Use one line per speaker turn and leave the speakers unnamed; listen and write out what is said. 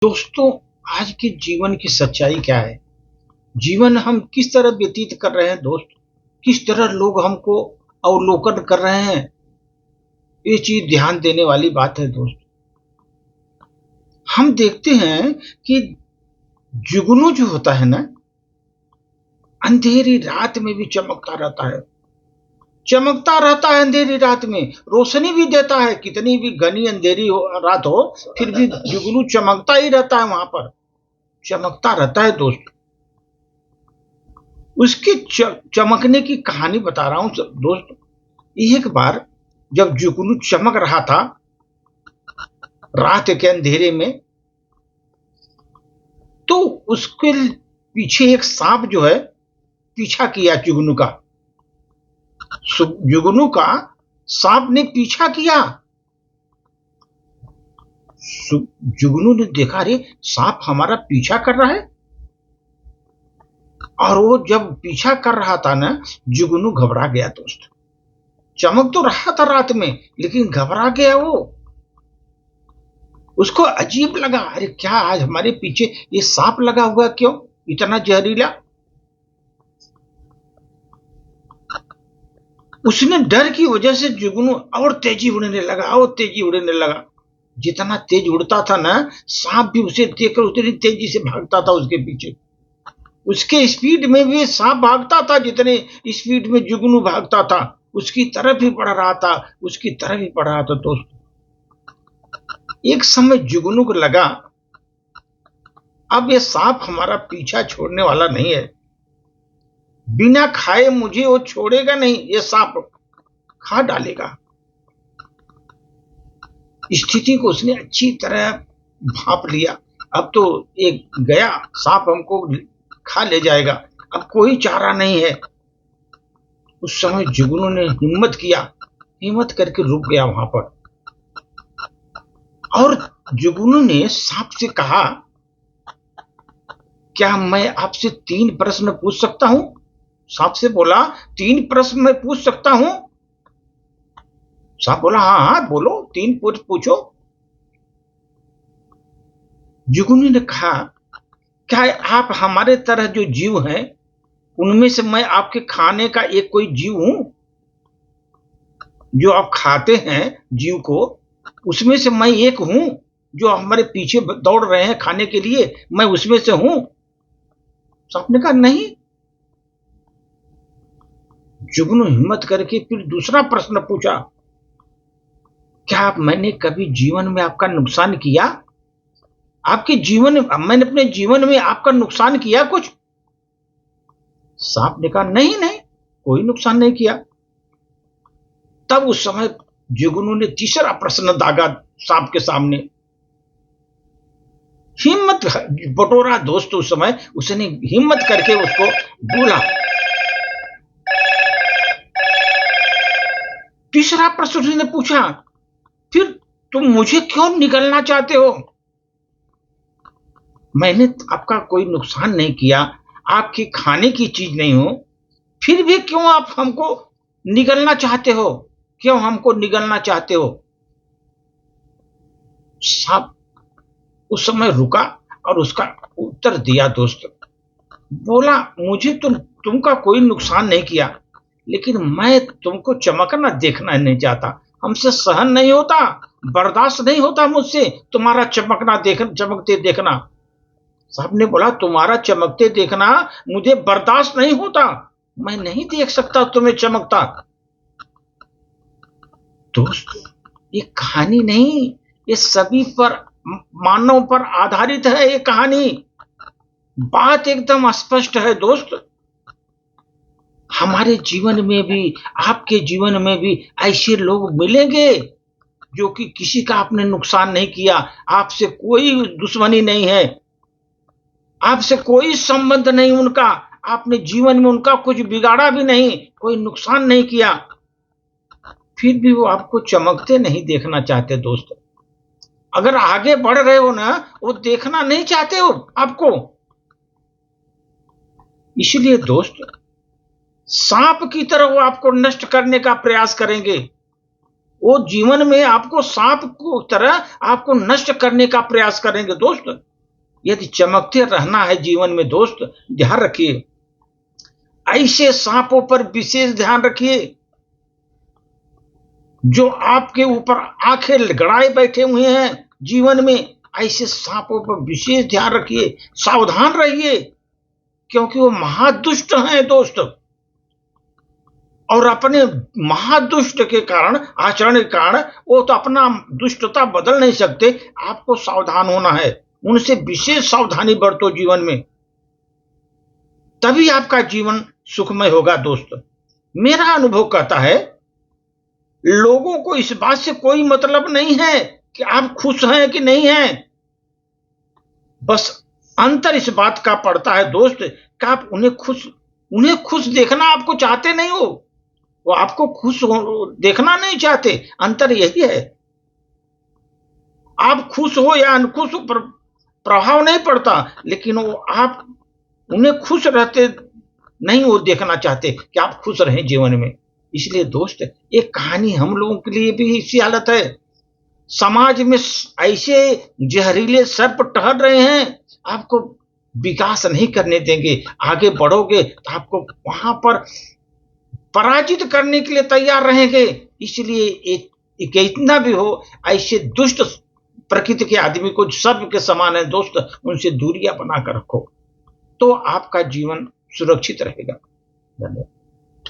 दोस्तों, आज के जीवन की सच्चाई क्या है? जीवन हम किस तरह व्यतीत कर रहे हैं दोस्त? किस तरह लोग हमको अवलोकन कर रहे हैं? ये चीज़ ध्यान देने वाली बात है दोस्त। हम देखते हैं कि जुगनू जो होता है ना, अंधेरी रात में भी चमकता रहता है। चमकता रहता है अंधेरी रात में, रोशनी भी देता है। कितनी भी घनी अंधेरी रात हो, फिर भी जुगनू चमकता ही रहता है वहां पर। चमकता रहता है दोस्त। उसके चमकने की कहानी बता रहा हूं दोस्त। एक बार जब जुगनू चमक रहा था रात के अंधेरे में, तो उसके पीछे एक सांप जो है पीछा किया जुगनू का। जुगनू का सांप ने पीछा किया। जुगनू ने देखा, अरे सांप हमारा पीछा कर रहा है। और वो जब पीछा कर रहा था ना, जुगनू घबरा गया दोस्त। चमक तो रहा था रात में, लेकिन घबरा गया वो। उसको अजीब लगा, अरे क्या आज हमारे पीछे ये सांप लगा हुआ, क्यों इतना जहरीला? उसने डर की वजह से जुगनू और तेजी उड़ने लगा, और तेजी उड़ने लगा। जितना तेज उड़ता था ना, सांप भी उसे देखकर उतनी तेजी से भागता था उसके पीछे। उसके स्पीड में भी सांप भागता था, जितने स्पीड में जुगनू भागता था उसकी तरफ ही बढ़ रहा था, उसकी तरफ ही बढ़ रहा था दोस्त। एक समय जुगनू को लगा, अब ये सांप हमारा पीछा छोड़ने वाला नहीं है। बिना खाए मुझे वो छोड़ेगा नहीं, ये सांप खा डालेगा। स्थिति को उसने अच्छी तरह भांप लिया। अब तो एक गया, सांप हमको खा ले जाएगा, अब कोई चारा नहीं है। उस समय जुगनू ने हिम्मत किया, हिम्मत करके रुक गया वहां पर। और जुगनू ने सांप से कहा, क्या मैं आपसे 3 प्रश्न पूछ सकता हूं? सांप से बोला, 3 प्रश्न मैं पूछ सकता हूं? सांप बोला, हाँ हाँ बोलो, 3 पूछो। जुगनू ने कहा, क्या आप हमारे तरह जो जीव हैं, उनमें से मैं आपके खाने का एक कोई जीव हूं? जो आप खाते हैं जीव को, उसमें से मैं एक हूं? जो हमारे पीछे दौड़ रहे हैं खाने के लिए, मैं उसमें से हूं? सांप ने कहा, नहीं। जुगनू हिम्मत करके फिर दूसरा प्रश्न पूछा, क्या मैंने कभी जीवन में आपका नुकसान किया? आपके जीवन मैंने अपने जीवन में आपका नुकसान किया कुछ? सांप ने कहा, नहीं नहीं, कोई नुकसान नहीं किया। तब उस समय जुगनू ने तीसरा प्रश्न दागा सांप के सामने। हिम्मत बटोरा दोस्त। उस समय उसने हिम्मत करके उसको बोला, तीसरा प्रश्न उसने पूछा, फिर तुम मुझे क्यों निगलना चाहते हो? मैंने आपका कोई नुकसान नहीं किया, आपकी खाने की चीज नहीं हो, फिर भी क्यों आप हमको निगलना चाहते हो? क्यों हमको निगलना चाहते हो? सांप उस समय रुका और उसका उत्तर दिया दोस्त। बोला, मुझे तुमका कोई नुकसान नहीं किया, लेकिन मैं तुमको चमकना देखना नहीं चाहता। हमसे सहन नहीं होता, बर्दाश्त नहीं होता मुझसे तुम्हारा चमकते देखना। साहब ने बोला, तुम्हारा चमकते देखना मुझे बर्दाश्त नहीं होता, मैं नहीं देख सकता तुम्हें चमकता। दोस्त, ये कहानी नहीं, ये सभी पर, मानव पर आधारित है ये कहानी। बात एकदम स्पष्ट है दोस्त। हमारे जीवन में भी, आपके जीवन में भी ऐसे लोग मिलेंगे जो कि किसी का आपने नुकसान नहीं किया, आपसे कोई दुश्मनी नहीं है, आपसे कोई संबंध नहीं उनका, आपने जीवन में उनका कुछ बिगाड़ा भी नहीं, कोई नुकसान नहीं किया, फिर भी वो आपको चमकते नहीं देखना चाहते दोस्त। अगर आगे बढ़ रहे हो ना, वो देखना नहीं चाहते हो आपको। इसलिए दोस्त, सांप की तरह वो आपको नष्ट करने का प्रयास करेंगे। वो जीवन में आपको सांप को तरह आपको नष्ट करने का प्रयास करेंगे दोस्त। यदि चमकते रहना है जीवन में दोस्त, ध्यान रखिए, ऐसे सांपों पर विशेष ध्यान रखिए जो आपके ऊपर आंखें गड़ाए बैठे हुए हैं जीवन में। ऐसे सांपों पर विशेष ध्यान रखिए, सावधान रहिए, क्योंकि वो महादुष्ट हैं दोस्त। और अपने महादुष्ट के कारण, आचरण के कारण वो तो अपना दुष्टता बदल नहीं सकते। आपको सावधान होना है, उनसे विशेष सावधानी बरतो जीवन में, तभी आपका जीवन सुखमय होगा दोस्त। मेरा अनुभव कहता है, लोगों को इस बात से कोई मतलब नहीं है कि आप खुश हैं कि नहीं हैं। बस अंतर इस बात का पड़ता है दोस्त कि आप उन्हें खुश देखना आपको चाहते नहीं हो, वो आपको खुश देखना नहीं चाहते। अंतर यही है। आप खुश हो या अनखुश हो प्रभाव नहीं पड़ता, लेकिन वो आप उन्हें खुश रहते नहीं वो देखना चाहते कि आप खुश रहें जीवन में। इसलिए दोस्त, एक कहानी हम लोगों के लिए भी इसी हालत है। समाज में ऐसे जहरीले सर्प टहल रहे हैं, आपको विकास नहीं करने देंगे। आगे बढ़ोगे तो आपको वहां पर पराजित करने के लिए तैयार रहेंगे। इसलिए एक इतना भी हो, ऐसे दुष्ट प्रकृति के आदमी को सर्प के समान है दोस्त, उनसे दूरियां बनाकर रखो, तो आपका जीवन सुरक्षित रहेगा। धन्यवाद।